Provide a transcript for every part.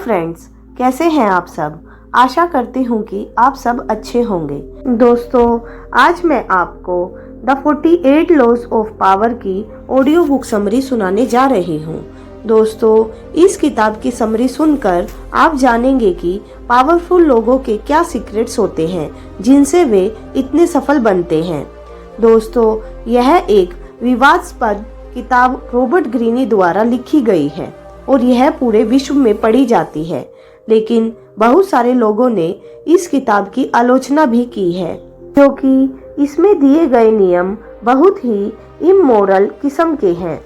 Friends, कैसे हैं आप सब। आशा करती हूँ कि आप सब अच्छे होंगे। दोस्तों, आज मैं आपको द 48 लॉज ऑफ पावर की ऑडियो बुक समरी सुनाने जा रही हूँ। दोस्तों, इस किताब की समरी सुनकर आप जानेंगे कि पावरफुल लोगों के क्या सीक्रेट्स होते हैं जिनसे वे इतने सफल बनते हैं। दोस्तों, यह एक विवादास्पद किताब रॉबर्ट ग्रीनी द्वारा लिखी गई है और यह पूरे विश्व में पढ़ी जाती है, लेकिन बहुत सारे लोगों ने इस किताब की आलोचना भी की है क्योंकि इसमें दिए गए नियम बहुत ही इमोरल किस्म के हैं।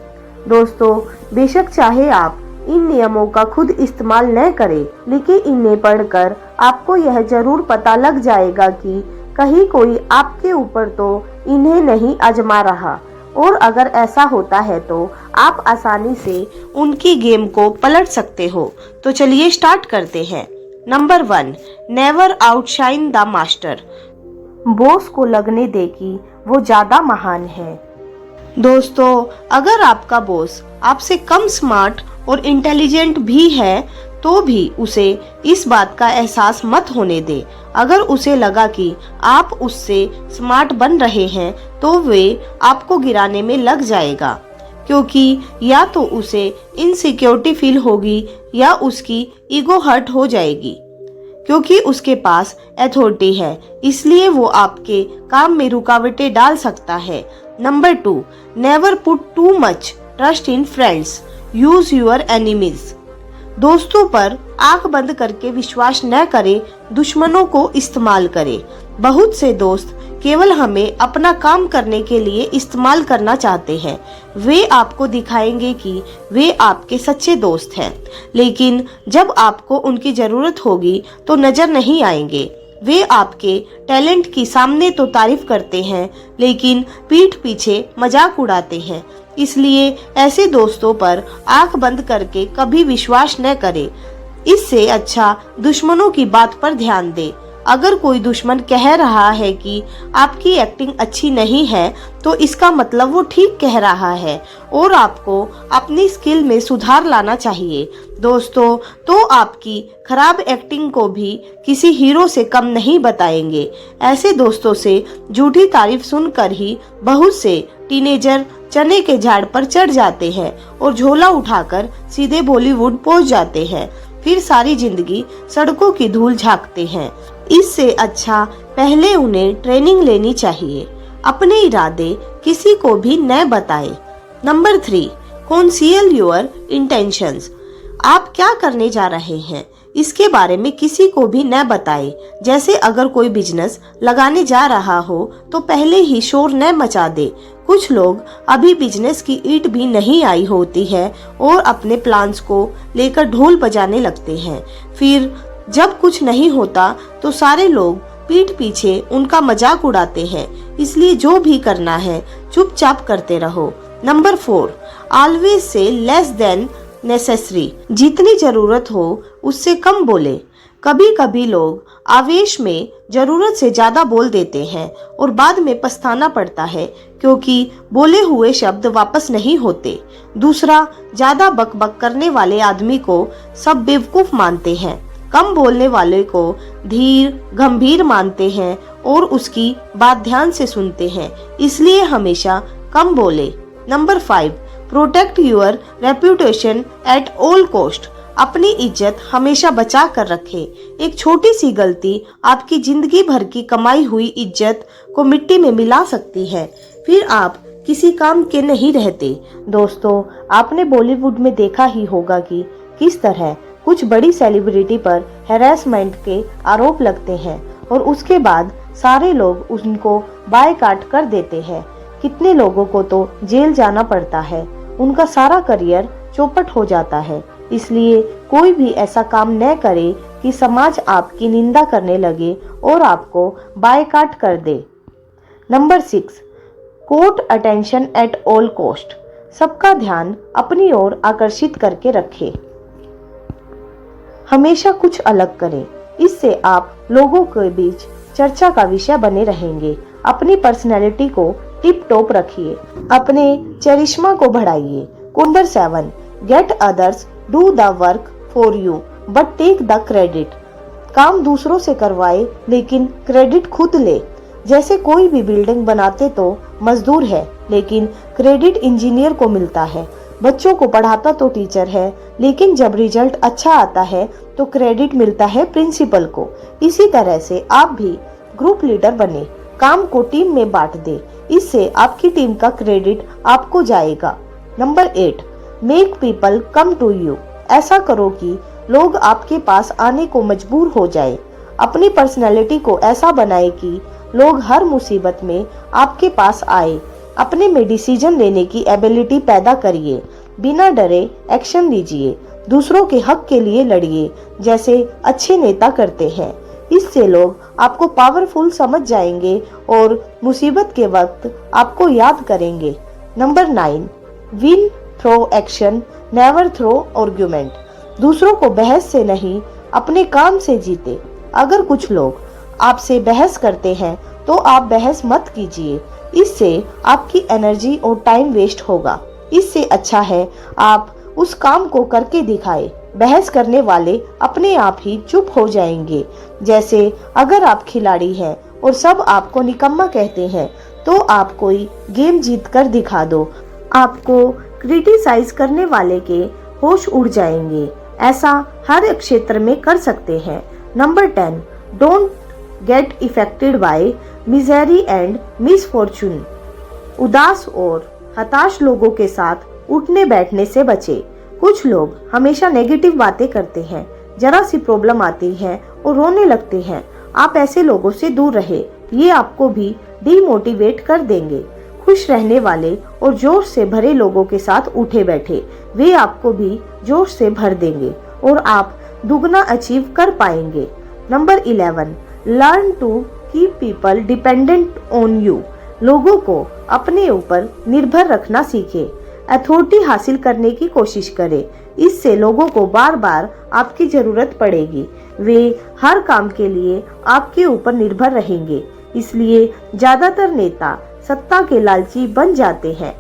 दोस्तों, बेशक चाहे आप इन नियमों का खुद इस्तेमाल न करें, लेकिन इन्हें पढ़कर आपको यह जरूर पता लग जाएगा कि कहीं कोई आपके ऊपर तो इन्हें नहीं आजमा रहा, और अगर ऐसा होता है तो आप आसानी से उनकी गेम को पलट सकते हो। तो चलिए स्टार्ट करते हैं। Number 1, never outshine the master. Boss को लगने दे कि वो ज्यादा महान है। दोस्तों, अगर आपका बॉस आपसे कम स्मार्ट और इंटेलिजेंट भी है तो भी उसे इस बात का एहसास मत होने दे। अगर उसे लगा कि आप उससे स्मार्ट बन रहे हैं तो वे आपको गिराने में लग जाएगा, क्योंकि या तो उसे इनसिक्योरिटी फील होगी या उसकी ईगो हर्ट हो जाएगी, क्योंकि उसके पास अथॉरिटी है, इसलिए वो आपके काम में रुकावटें डाल सकता है। Number 2, never put too much trust in friends, use your enemies. दोस्तों पर आंख बंद करके विश्वास न करें, दुश्मनों को इस्तेमाल करें। बहुत से दोस्त केवल हमें अपना काम करने के लिए इस्तेमाल करना चाहते हैं। वे आपको दिखाएंगे कि वे आपके सच्चे दोस्त हैं, लेकिन जब आपको उनकी जरूरत होगी तो नजर नहीं आएंगे। वे आपके टैलेंट की सामने तो तारीफ करते हैं, लेकिन पीठ पीछे मजाक उड़ाते हैं। इसलिए ऐसे दोस्तों पर आंख बंद करके कभी विश्वास न करें। इससे अच्छा दुश्मनों की बात पर ध्यान दें। अगर कोई दुश्मन कह रहा है कि आपकी एक्टिंग अच्छी नहीं है, तो इसका मतलब वो ठीक कह रहा है और आपको अपनी स्किल में सुधार लाना चाहिए। दोस्तों, तो आपकी खराब एक्टिंग को भी किसी हीरो से कम नहीं बताएंगे। ऐसे दोस्तों से झूठी तारीफ सुनकर ही बहुत से टीनेजर चने के झाड़ पर चढ़ जाते हैं और झोला उठाकर सीधे बॉलीवुड पहुंच जाते हैं, फिर सारी जिंदगी सड़कों की धूल झांकते हैं। इससे अच्छा पहले उन्हें ट्रेनिंग लेनी चाहिए। अपने इरादे किसी को भी न बताएं। Number 3, council your intentions. आप क्या करने जा रहे हैं इसके बारे में किसी को भी न बताएं। जैसे अगर कोई बिजनेस लगाने जा रहा हो तो पहले ही शोर न मचा दे। कुछ लोग अभी बिजनेस की ईंट भी नहीं आई होती है और अपने प्लान्स को लेकर ढोल बजाने लगते हैं। फिर जब कुछ नहीं होता तो सारे लोग पीठ पीछे उनका मजाक उड़ाते हैं। इसलिए जो भी करना है चुपचाप करते रहो। Number 4, always say less than necessary. जितनी जरूरत हो उससे कम बोले। कभी कभी लोग आवेश में जरूरत से ज्यादा बोल देते हैं और बाद में पछताना पड़ता है, क्योंकि बोले हुए शब्द वापस नहीं होते। दूसरा, ज्यादा बकबक करने वाले आदमी को सब बेवकूफ मानते हैं। कम बोलने वाले को धीर गंभीर मानते हैं और उसकी बात ध्यान से सुनते हैं, इसलिए हमेशा कम बोले। Number 5, protect your reputation eight all cost. अपनी इज्जत हमेशा बचा कर रखें। एक छोटी सी गलती आपकी जिंदगी भर की कमाई हुई इज्जत को मिट्टी में मिला सकती है, फिर आप किसी काम के नहीं रहते। दोस्तों, आपने बॉलीवुड में देखा ही होगा कि किस तरह कुछ बड़ी सेलिब्रिटी पर हैरेसमेंट के आरोप लगते हैं और उसके बाद सारे लोग उनको बायकॉट कर देते हैं। कितने लोगों को तो जेल जाना पड़ता है, उनका सारा करियर चौपट हो जाता है। इसलिए कोई भी ऐसा काम न करे कि समाज आपकी निंदा करने लगे और आपको बायकॉट कर दे। Number 6, court attention at all cost. सबका ध्यान अपनी ओर आकर्षित करके रखें। हमेशा कुछ अलग करें, इससे आप लोगों के बीच चर्चा का विषय बने रहेंगे। अपनी पर्सनैलिटी को टिप टॉप रखिए, अपने चरिश्मा को बढ़ाइए। Number 7, get others do the work for you. But take the credit. काम दूसरों से करवाए लेकिन क्रेडिट खुद ले। जैसे कोई भी बिल्डिंग बनाते तो मजदूर है, लेकिन क्रेडिट इंजीनियर को मिलता है। बच्चों को पढ़ाता तो टीचर है, लेकिन जब रिजल्ट अच्छा आता है तो क्रेडिट मिलता है प्रिंसिपल को। इसी तरह से आप भी ग्रुप लीडर बने, काम को टीम में बांट दे, इससे आपकी टीम का क्रेडिट आपको जाएगा। Number 8, make people come to you. ऐसा करो कि लोग आपके पास आने को मजबूर हो जाए। अपनी पर्सनैलिटी को ऐसा बनाए कि लोग हर मुसीबत में आपके पास आए। अपने में डिसीजन लेने की एबिलिटी पैदा करिए। बिना डरे एक्शन लीजिए। दूसरों के हक के लिए लड़िए, जैसे अच्छे नेता करते हैं। इससे लोग आपको पावरफुल समझ जाएंगे और मुसीबत के वक्त आपको याद करेंगे। Number 9, win through action, never through argument. दूसरों को बहस से नहीं, अपने काम से जीते। अगर कुछ लोग आपसे बहस करते हैं तो आप बहस मत कीजिए, इससे आपकी एनर्जी और टाइम वेस्ट होगा। इससे अच्छा है आप उस काम को करके दिखाए। बहस करने वाले अपने आप ही चुप हो जाएंगे। जैसे अगर आप खिलाड़ी हैं और सब आपको निकम्मा कहते हैं तो आप कोई गेम जीत कर दिखा दो। आपको क्रिटिसाइज करने वाले के होश उड़ जाएंगे। ऐसा हर क्षेत्र में कर सकते हैं। Number 10, don't get affected by misery and misfortune. उदास और हताश लोगों के साथ उठने बैठने से बचे। कुछ लोग हमेशा नेगेटिव बातें करते हैं, जरा सी प्रॉब्लम आती है और रोने लगते हैं। आप ऐसे लोगों से दूर रहे, ये आपको भी डीमोटिवेट कर देंगे। खुश रहने वाले और जोश से भरे लोगों के साथ उठे बैठे, वे आपको भी जोश से भर देंगे और आप दुगना अचीव कर पाएंगे। Number 11, learn to keep people dependent on you. लोगों को अपने ऊपर निर्भर रखना सीखे। अथॉरिटी हासिल करने की कोशिश करें, इससे लोगों को बार बार आपकी जरूरत पड़ेगी। वे हर काम के लिए आपके ऊपर निर्भर रहेंगे, इसलिए ज्यादातर नेता सत्ता के लालची बन जाते हैं।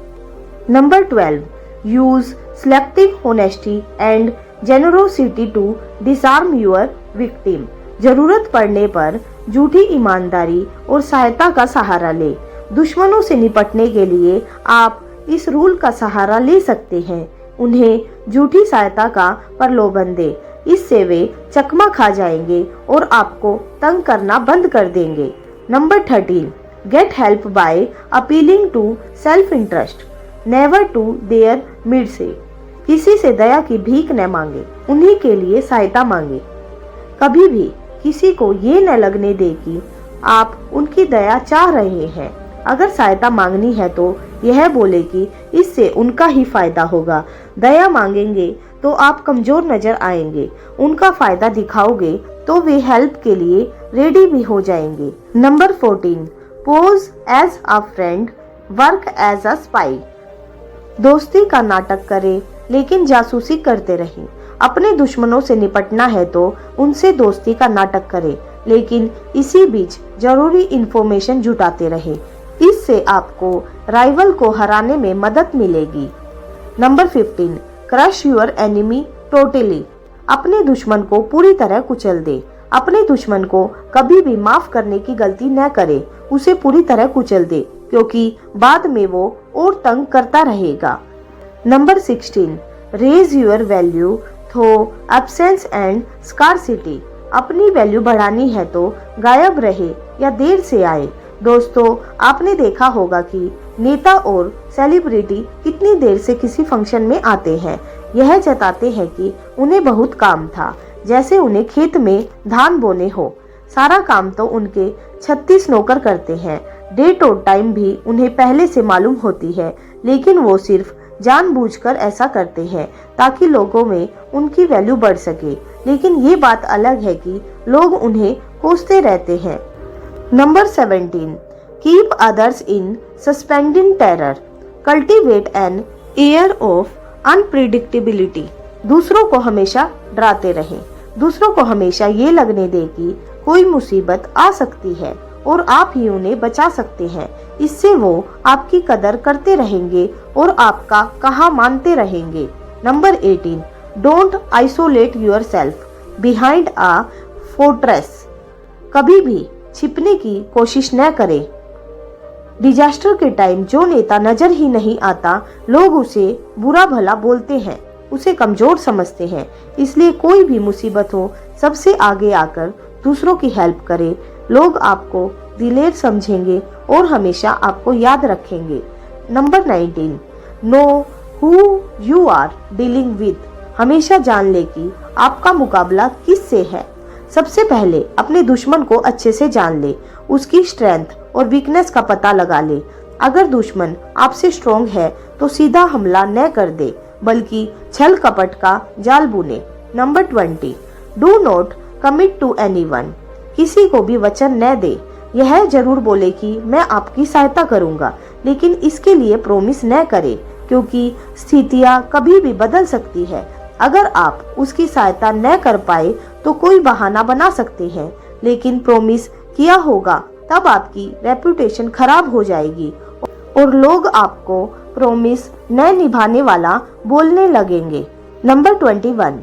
Number 12, use selective honesty and generosity to disarm your victim. जरूरत पड़ने पर झूठी ईमानदारी और सहायता का सहारा ले। दुश्मनों से निपटने के लिए आप इस रूल का सहारा ले सकते हैं। उन्हें झूठी सहायता का प्रलोभन दे, इससे वे चकमा खा जाएंगे और आपको तंग करना बंद कर देंगे। Number 13, get help by appealing to self interest, never to their mercy. किसी से दया की भीख न मांगे, उन्हीं के लिए सहायता मांगे। कभी भी किसी को ये न लगने दे कि आप उनकी दया चाह रहे हैं। अगर सहायता मांगनी है तो यह बोले कि इससे उनका ही फायदा होगा। दया मांगेंगे तो आप कमजोर नजर आएंगे। उनका फायदा दिखाओगे तो वे हेल्प के लिए रेडी भी हो जाएंगे। Number 14, pose as a friend, work as a spy. दोस्ती का नाटक करें लेकिन जासूसी करते रहें। अपने दुश्मनों से निपटना है तो उनसे दोस्ती का नाटक करें, लेकिन इसी बीच जरूरी इंफॉर्मेशन जुटाते रहें। इससे आपको राइवल को हराने में मदद मिलेगी। Number 15, crush your enemy totally. अपने दुश्मन को पूरी तरह कुचल दे। अपने दुश्मन को कभी भी माफ करने की गलती न करे, उसे पूरी तरह कुचल दे, क्योंकि बाद में वो और तंग करता रहेगा। Number 16, raise your value through absence and scarcity. अपनी वैल्यू बढ़ानी है तो गायब रहे या देर से आए। दोस्तों, आपने देखा होगा कि नेता और सेलिब्रिटी कितनी देर से किसी फंक्शन में आते हैं। यह जताते हैं कि उन्हें बहुत काम था, जैसे उन्हें खेत में धान बोने हो। सारा काम तो उनके 36 नौकर करते हैं। डेट और टाइम भी उन्हें पहले से मालूम होती है, लेकिन वो सिर्फ जानबूझकर ऐसा करते हैं ताकि लोगों में उनकी वैल्यू बढ़ सके। लेकिन ये बात अलग है कि लोग उन्हें कोसते रहते हैं। Number 17, keep others in suspending terror, cultivate an air of unpredictability. दूसरों को हमेशा डराते रहें। दूसरों को हमेशा ये लगने दें कि कोई मुसीबत आ सकती है और आप ही उन्हें बचा सकते हैं। इससे वो आपकी कदर करते रहेंगे और आपका कहा मानते रहेंगे। Number 18, don't isolate yourself, behind a fortress. कभी भी छिपने की कोशिश न करें। डिजास्टर के टाइम जो नेता नजर ही नहीं आता, लोग उसे बुरा भला बोलते हैं, उसे कमजोर समझते हैं। इसलिए कोई भी मुसीबत हो, सबसे आगे आकर दूसरों की हेल्प करें। लोग आपको दिलेर समझेंगे और हमेशा आपको याद रखेंगे। Number 19, know who you are dealing with. हमेशा जान ले कि आपका मुकाबला किससे है। सबसे पहले अपने दुश्मन को अच्छे से जान ले, उसकी स्ट्रेंथ और वीकनेस का पता लगा ले। अगर दुश्मन आपसे स्ट्रॉन्ग है तो सीधा हमला न कर दे, बल्कि छल कपट का जाल बुने। Number 20, do not commit to anyone. किसी को भी वचन न दे। यह जरूर बोले कि मैं आपकी सहायता करूंगा, लेकिन इसके लिए प्रॉमिस न करे, क्योंकि स्थितियां कभी भी बदल सकती है। अगर आप उसकी सहायता न कर पाए तो कोई बहाना बना सकते हैं, लेकिन प्रॉमिस किया होगा तब आपकी रेपुटेशन खराब हो जाएगी और लोग आपको प्रॉमिस न निभाने वाला बोलने लगेंगे। Number 21,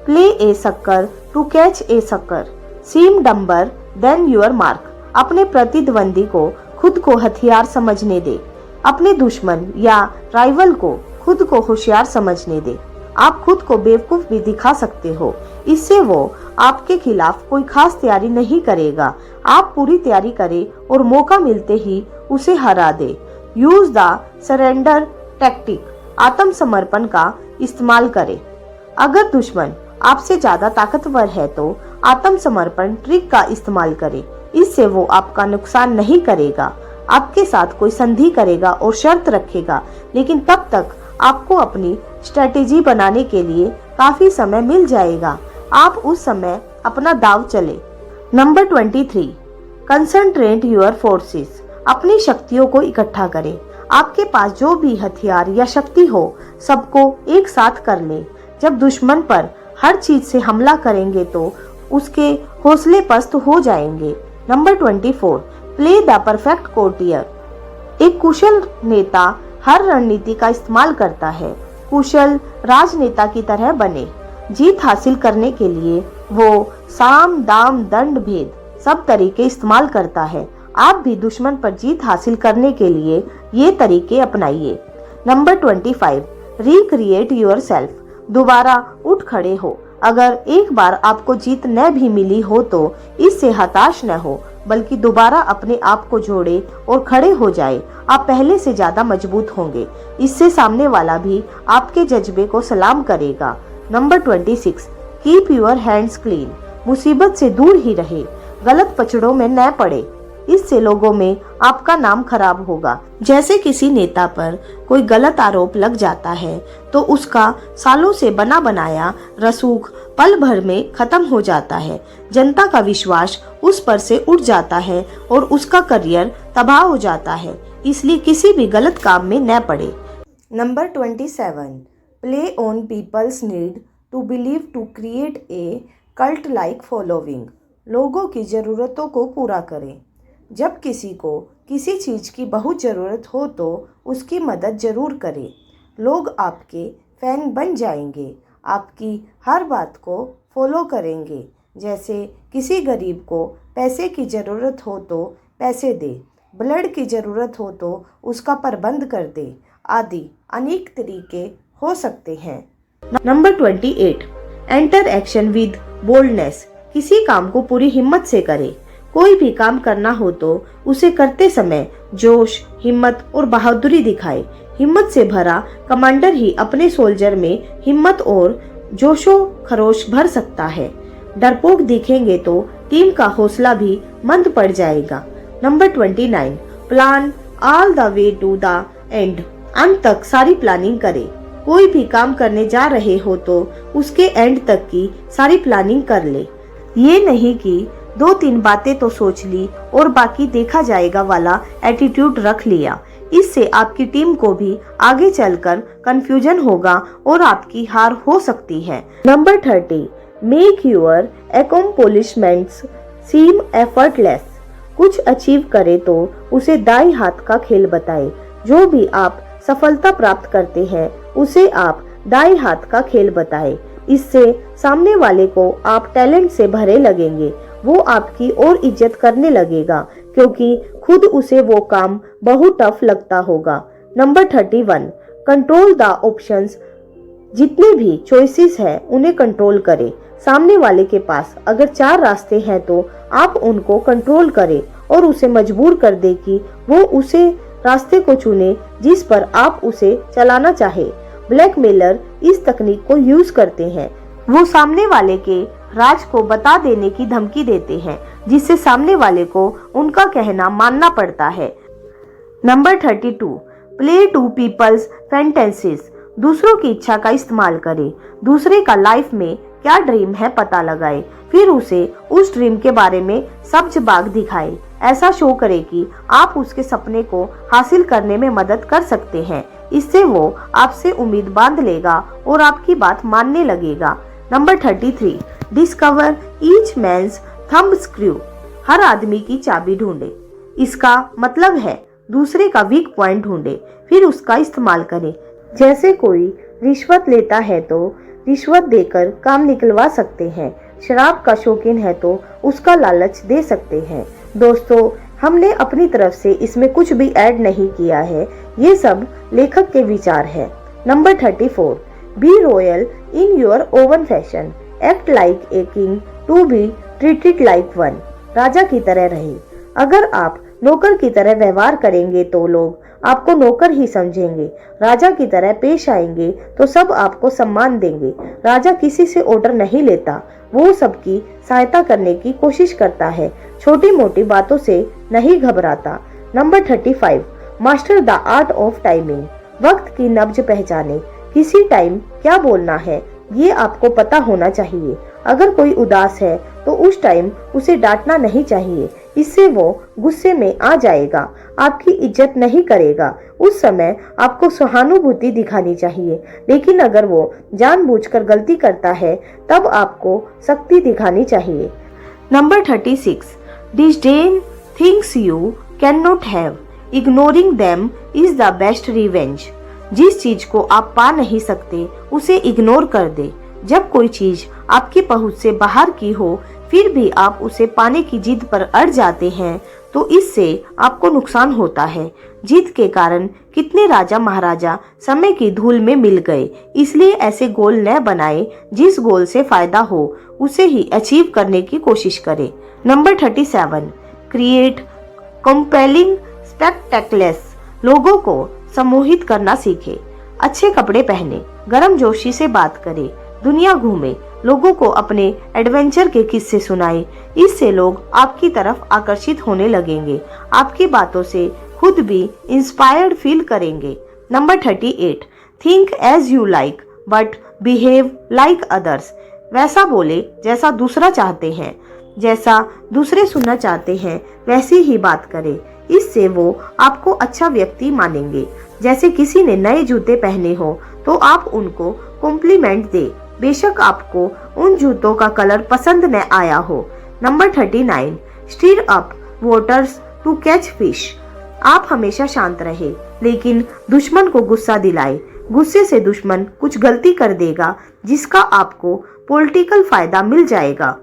play a sucker to catch a sucker, seem dumber than your mark. अपने प्रतिद्वंदी को खुद को हथियार समझने दे। अपने दुश्मन या राइवल को खुद को होशियार समझने दे। आप खुद को बेवकूफ भी दिखा सकते हो, इससे वो आपके खिलाफ कोई खास तैयारी नहीं करेगा। आप पूरी तैयारी करें और मौका मिलते ही उसे हरा दे। Use the surrender tactic. आत्मसमर्पण का इस्तेमाल करें। अगर दुश्मन आपसे ज्यादा ताकतवर है तो आत्मसमर्पण ट्रिक का इस्तेमाल करें। इससे वो आपका नुकसान नहीं करेगा, आपके साथ कोई संधि करेगा और शर्त रखेगा, लेकिन तब तक आपको अपनी स्ट्रेटेजी बनाने के लिए काफी समय मिल जाएगा। आप उस समय अपना दाव चले। Number 23, concentrate your forces. अपनी शक्तियों को इकट्ठा करें। आपके पास जो भी हथियार या शक्ति हो, सबको एक साथ कर लें। जब दुश्मन पर हर चीज से हमला करेंगे तो उसके हौसले पस्त हो जाएंगे। Number 24, play the perfect courtier. एक कुशल नेता हर रणनीति का इस्तेमाल करता है। कुशल राजनेता की तरह बने। जीत हासिल करने के लिए वो साम दाम दंड भेद सब तरीके इस्तेमाल करता है। आप भी दुश्मन पर जीत हासिल करने के लिए ये तरीके अपनाइए। Number 25, recreate yourself. दोबारा उठ खड़े हो। अगर एक बार आपको जीत न भी मिली हो तो इससे हताश न हो, बल्कि दोबारा अपने आप को जोड़े और खड़े हो जाए। आप पहले से ज्यादा मजबूत होंगे। इससे सामने वाला भी आपके जज्बे को सलाम करेगा। Number 26, keep your hands clean. मुसीबत से दूर ही रहे, गलत पचड़ों में न पड़े। इससे लोगों में आपका नाम खराब होगा। जैसे किसी नेता पर कोई गलत आरोप लग जाता है तो उसका सालों से बना बनाया रसूख पल भर में खत्म हो जाता है। जनता का विश्वास उस पर से उठ जाता है और उसका करियर तबाह हो जाता है। इसलिए किसी भी गलत काम में न पड़े। Number 27, play on people's need to believe to create a cult like following. लोगों की ज़रूरतों को पूरा करें। जब किसी को किसी चीज़ की बहुत ज़रूरत हो तो उसकी मदद ज़रूर करें। लोग आपके फैन बन जाएंगे, आपकी हर बात को फॉलो करेंगे। जैसे किसी गरीब को पैसे की ज़रूरत हो तो पैसे दे, ब्लड की ज़रूरत हो तो उसका प्रबंध कर दे, आदि अनेक तरीके हो सकते हैं। Number 28, enter action with boldness. किसी काम को पूरी हिम्मत से करें। कोई भी काम करना हो तो उसे करते समय जोश, हिम्मत और बहादुरी दिखाए। हिम्मत से भरा कमांडर ही अपने सोल्जर में हिम्मत और जोशो खरोश भर सकता है। डरपोक दिखेंगे तो टीम का हौसला भी मंद पड़ जाएगा। Number 29, plan all the way to the end. अंत तक सारी प्लानिंग करें। कोई भी काम करने जा रहे हो तो उसके एंड तक की सारी प्लानिंग कर ले। ये नहीं कि 2-3 बातें तो सोच ली और बाकी देखा जाएगा वाला एटीट्यूड रख लिया। इससे आपकी टीम को भी आगे चलकर कंफ्यूजन होगा और आपकी हार हो सकती है। Number 30, make your accomplishments seem effortless. कुछ अचीव करे तो उसे दाएं हाथ का खेल बताए। जो भी आप सफलता प्राप्त करते हैं उसे आप दाएं हाथ का खेल बताएं। इससे सामने वाले को आप टैलेंट से भरे लगेंगे। वो आपकी और इज्जत करने लगेगा क्योंकि खुद उसे वो काम बहुत टफ लगता होगा। Number 31, control the options. जितने भी चॉइसेस हैं उन्हें कंट्रोल करें। सामने वाले के पास अगर 4 रास्ते हैं तो आप उनको कंट्रोल करें और उसे मजबूर कर दे कि वो उसे रास्ते को चुने जिस पर आप उसे चलाना चाहे। ब्लैकमेलर इस तकनीक को यूज करते हैं। वो सामने वाले के राज को बता देने की धमकी देते हैं जिससे सामने वाले को उनका कहना मानना पड़ता है। Number 32, play to people's fantasies. दूसरों की इच्छा का इस्तेमाल करें। दूसरे का लाइफ में क्या ड्रीम है पता लगाए, फिर उसे उस ड्रीम के बारे में सब्ज बाग दिखाए। ऐसा शो करे कि आप उसके सपने को हासिल करने में मदद कर सकते हैं। इससे वो आपसे उम्मीद बांध लेगा और आपकी बात मानने लगेगा। Number 33, discover each man's thumbscrew. हर आदमी की चाबी ढूंढे। इसका मतलब है दूसरे का वीक पॉइंट ढूंढे, फिर उसका इस्तेमाल करें। जैसे कोई रिश्वत लेता है तो रिश्वत देकर काम निकलवा सकते हैं। शराब का शौकीन है तो उसका लालच दे सकते हैं। दोस्तों, हमने अपनी तरफ से इसमें कुछ भी ऐड नहीं किया है, ये सब लेखक के विचार है। Number 34, be royal in your own fashion. Act like a king to be treated like one. राजा की तरह रहे। अगर आप नौकर की तरह व्यवहार करेंगे तो लोग आपको नौकर ही समझेंगे। राजा की तरह पेश आएंगे तो सब आपको सम्मान देंगे। राजा किसी से ऑर्डर नहीं लेता, वो सबकी सहायता करने की कोशिश करता है। छोटी मोटी बातों से नहीं घबराता। Number 35, master the art of timing. वक्त की नब्ज पहचाने। किसी टाइम क्या बोलना है ये आपको पता होना चाहिए। अगर कोई उदास है तो उस टाइम उसे डांटना नहीं चाहिए, इससे वो गुस्से में आ जाएगा, आपकी इज्जत नहीं करेगा। उस समय आपको सहानुभूति दिखानी चाहिए, लेकिन अगर वो जानबूझकर गलती करता है तब आपको सख्ती दिखानी चाहिए। Number 36, disdain things you cannot have. Ignoring them is the best revenge. जिस चीज को आप पा नहीं सकते उसे इग्नोर कर दे। जब कोई चीज आपकी पहुंच से बाहर की हो फिर भी आप उसे पाने की जिद पर अड़ जाते हैं तो इससे आपको नुकसान होता है। जिद के कारण कितने राजा महाराजा समय की धूल में मिल गए। इसलिए ऐसे गोल न बनाए, जिस गोल से फायदा हो उसे ही अचीव करने की कोशिश करें। Number 37, create compelling spectacles. लोगों को सम्मोहित करना सीखे। अच्छे कपड़े पहने, गर्मजोशी से बात करे, दुनिया घूमे, लोगों को अपने एडवेंचर के किस्से सुनाए। इससे लोग आपकी तरफ आकर्षित होने लगेंगे। आपकी बातों से खुद भी इंस्पायर्ड फील करेंगे। Number 38, think as you like but behave like others. वैसा बोले जैसा दूसरा चाहते हैं, जैसा दूसरे सुनना चाहते हैं वैसी ही बात करें। इससे वो आपको अच्छा व्यक्ति मानेंगे। जैसे किसी ने नए जूते पहने हो तो आप उनको कॉम्प्लीमेंट दे, बेशक आपको उन जूतों का कलर पसंद न आया हो। Number 39, stir up waters to catch fish. आप हमेशा शांत रहे लेकिन दुश्मन को गुस्सा दिलाए। गुस्से से दुश्मन कुछ गलती कर देगा जिसका आपको पॉलिटिकल फायदा मिल जाएगा,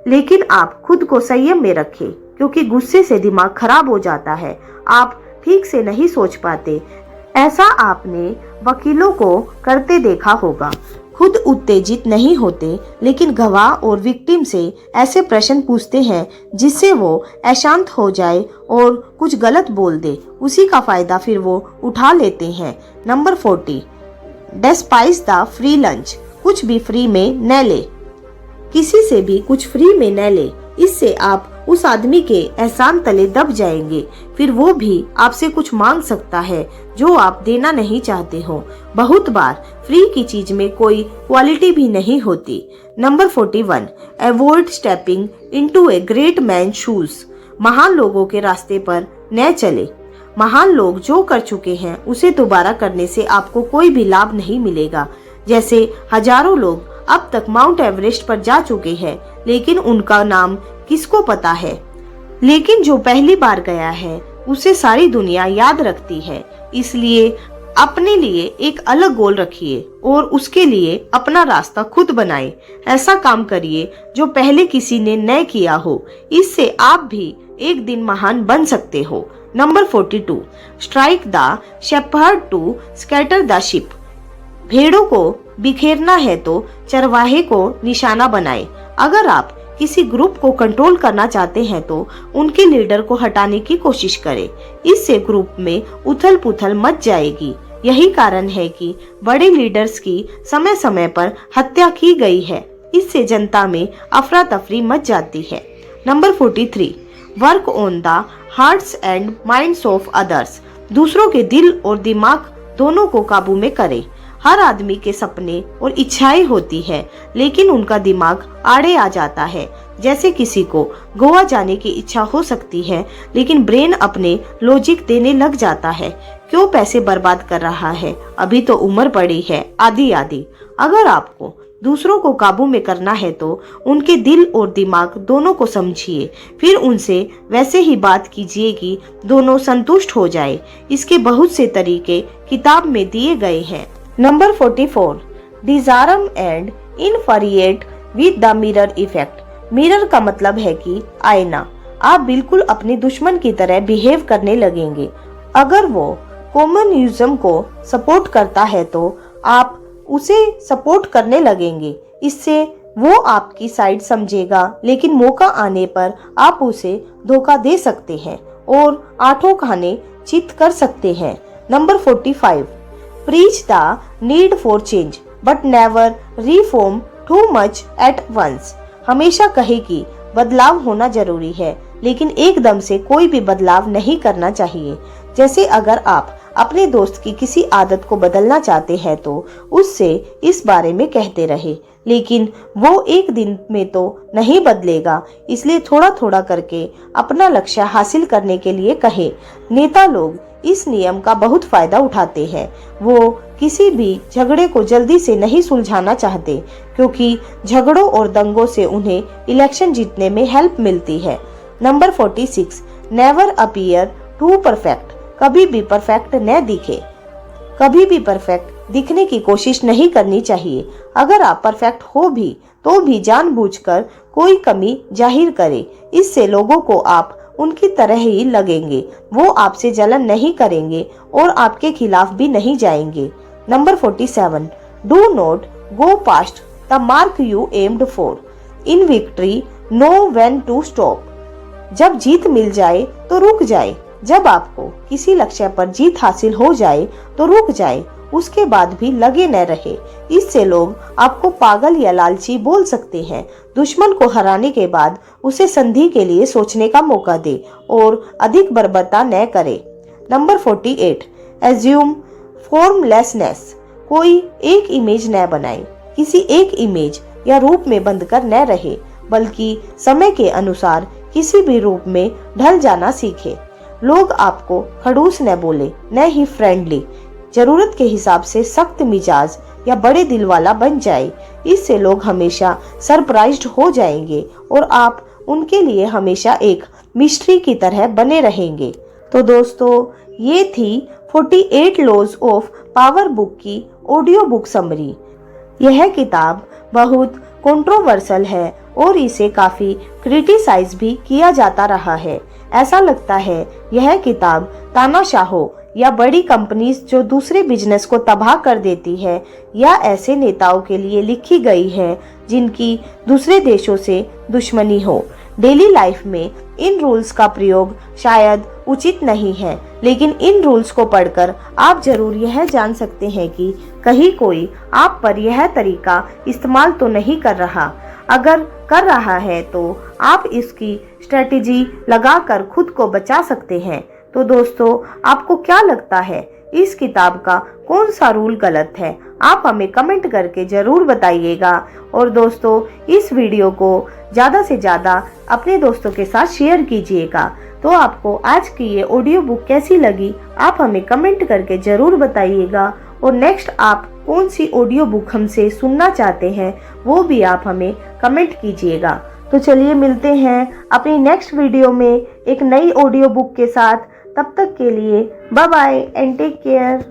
लेकिन आप खुद को संयम में रखें क्योंकि गुस्से से दिमाग खराब हो जाता है, आप ठीक से नहीं सोच पाते। ऐसा आपने वकीलों को करते देखा होगा। खुद उत्तेजित नहीं होते लेकिन गवाह और विक्टिम से ऐसे प्रश्न पूछते हैं जिससे वो अशांत हो जाए और कुछ गलत बोल दे। उसी का फायदा फिर वो उठा लेते हैं। Number 40, despise the free lunch. कुछ भी फ्री में न ले। किसी से भी कुछ फ्री में न ले, इससे आप उस आदमी के एहसान तले दब जाएंगे। फिर वो भी आपसे कुछ मांग सकता है जो आप देना नहीं चाहते हो। बहुत बार फ्री की चीज में कोई क्वालिटी भी नहीं होती। Number 41, avoid stepping into a great man shoes. महान लोगों के रास्ते पर न चले। महान लोग जो कर चुके हैं उसे दोबारा करने से आपको कोई भी लाभ नहीं मिलेगा। जैसे हजारों लोग अब तक माउंट एवरेस्ट पर जा चुके हैं लेकिन उनका नाम किसको पता है। लेकिन जो पहली बार गया है उसे सारी दुनिया याद रखती है। इसलिए अपने लिए एक अलग गोल रखिए और उसके लिए अपना रास्ता खुद बनाए। ऐसा काम करिए जो पहले किसी ने न किया हो। इससे आप भी एक दिन महान बन सकते हो। Number 42, strike the shepherd to scatter the sheep. भेड़ों को बिखेरना है तो चरवाहे को निशाना बनाए। अगर आप किसी ग्रुप को कंट्रोल करना चाहते हैं तो उनके लीडर को हटाने की कोशिश करें। इससे ग्रुप में उथल पुथल मच जाएगी। यही कारण है कि बड़े लीडर्स की समय समय पर हत्या की गई है। इससे जनता में अफरा तफरी मच जाती है। Number 43, work on the hearts and minds of others. दूसरों के दिल और दिमाग दोनों को काबू में करें। हर आदमी के सपने और इच्छाएं होती है, लेकिन उनका दिमाग आड़े आ जाता है। जैसे किसी को गोवा जाने की इच्छा हो सकती है, लेकिन ब्रेन अपने लॉजिक देने लग जाता है, क्यों पैसे बर्बाद कर रहा है, अभी तो उम्र पड़ी है, आदि आदि। अगर आपको दूसरों को काबू में करना है तो उनके दिल और दिमाग दोनों को समझिए, फिर उनसे वैसे ही बात कीजिए कि दोनों संतुष्ट हो जाए। इसके बहुत से तरीके किताब में दिए गए हैं। Number 44, disarm and infuriate with the mirror effect. Mirror का मतलब है कि आईना। आप बिल्कुल अपने दुश्मन की तरह बिहेव करने लगेंगे। अगर वो कम्युनिज्म को सपोर्ट करता है तो आप उसे सपोर्ट करने लगेंगे। इससे वो आपकी साइड समझेगा, लेकिन मौका आने पर आप उसे धोखा दे सकते हैं और आठों खाने चित कर सकते हैं। Number 45, preach the need for change but never reform too much at once। हमेशा कहे कि बदलाव होना जरूरी है, लेकिन एकदम से कोई भी बदलाव नहीं करना चाहिए। जैसे अगर आप अपने दोस्त की किसी आदत को बदलना चाहते हैं तो उससे इस बारे में कहते रहे, लेकिन वो एक दिन में तो नहीं बदलेगा, इसलिए थोड़ा थोड़ा करके अपना लक्ष्य हासिल करने के लिए कहे। नेता लोग इस नियम का बहुत फायदा उठाते हैं। वो किसी भी झगड़े को जल्दी से नहीं सुलझाना चाहते, क्योंकि झगड़ों और दंगों से उन्हें इलेक्शन जीतने में हेल्प मिलती है। Number 46, never appear to perfect. कभी भी परफेक्ट न दिखे। कभी भी परफेक्ट दिखने की कोशिश नहीं करनी चाहिए। अगर आप परफेक्ट हो भी तो भी जानबूझकर कोई कमी जाहिर करें। इससे लोगों को आप उनकी तरह ही लगेंगे। वो आपसे जलन नहीं करेंगे और आपके खिलाफ भी नहीं जाएंगे। Number 47, do not go past the mark you aimed for. In victory know when to stop. जब जीत मिल जाए तो रुक जाए। जब आपको किसी लक्ष्य पर जीत हासिल हो जाए तो रुक जाए, उसके बाद भी लगे न रहे। इससे लोग आपको पागल या लालची बोल सकते हैं। दुश्मन को हराने के बाद उसे संधि के लिए सोचने का मौका दे और अधिक बर्बरता न करे। Number 48, assume formlessness. कोई एक इमेज न बनाए। किसी एक इमेज या रूप में बंधकर न रहे, बल्कि समय के अनुसार किसी भी रूप में ढल जाना सीखे। लोग आपको खड़ूस न बोले, न ही फ्रेंडली। जरूरत के हिसाब से सख्त मिजाज या बड़े दिल वाला बन जाए। इससे लोग हमेशा सरप्राइज्ड हो जाएंगे और आप उनके लिए हमेशा एक मिस्ट्री की तरह बने रहेंगे। तो दोस्तों, ये थी 48 लॉज ऑफ पावर बुक की ऑडियो बुक समरी। यह किताब बहुत कंट्रोवर्शियल है और इसे काफी क्रिटिसाइज भी किया जाता रहा है। ऐसा लगता है यह किताब तानाशाहों या बड़ी कंपनीज जो दूसरे बिजनेस को तबाह कर देती है, या ऐसे नेताओं के लिए लिखी गई है जिनकी दूसरे देशों से दुश्मनी हो। डेली लाइफ में इन रूल्स का प्रयोग शायद उचित नहीं है, लेकिन इन रूल्स को पढ़कर आप जरूर यह जान सकते हैं कि कहीं कोई आप पर यह तरीका इस्तेमाल तो नहीं कर रहा। अगर कर रहा है तो आप इसकी स्ट्रेटेजी लगाकर खुद को बचा सकते हैं। तो दोस्तों, आपको क्या लगता है, इस किताब का कौन सा रूल गलत है? आप हमें कमेंट करके जरूर बताइएगा। और दोस्तों, इस वीडियो को ज़्यादा से ज़्यादा अपने दोस्तों के साथ शेयर कीजिएगा। तो आपको आज की ये ऑडियो बुक कैसी लगी, आप हमें कमेंट करके ज़रूर बताइएगा। और नेक्स्ट आप कौन सी ऑडियो बुक हमसे सुनना चाहते हैं, वो भी आप हमें कमेंट कीजिएगा। तो चलिए मिलते हैं अपनी नेक्स्ट वीडियो में एक नई ऑडियो बुक के साथ। तब तक के लिए bye bye and take care.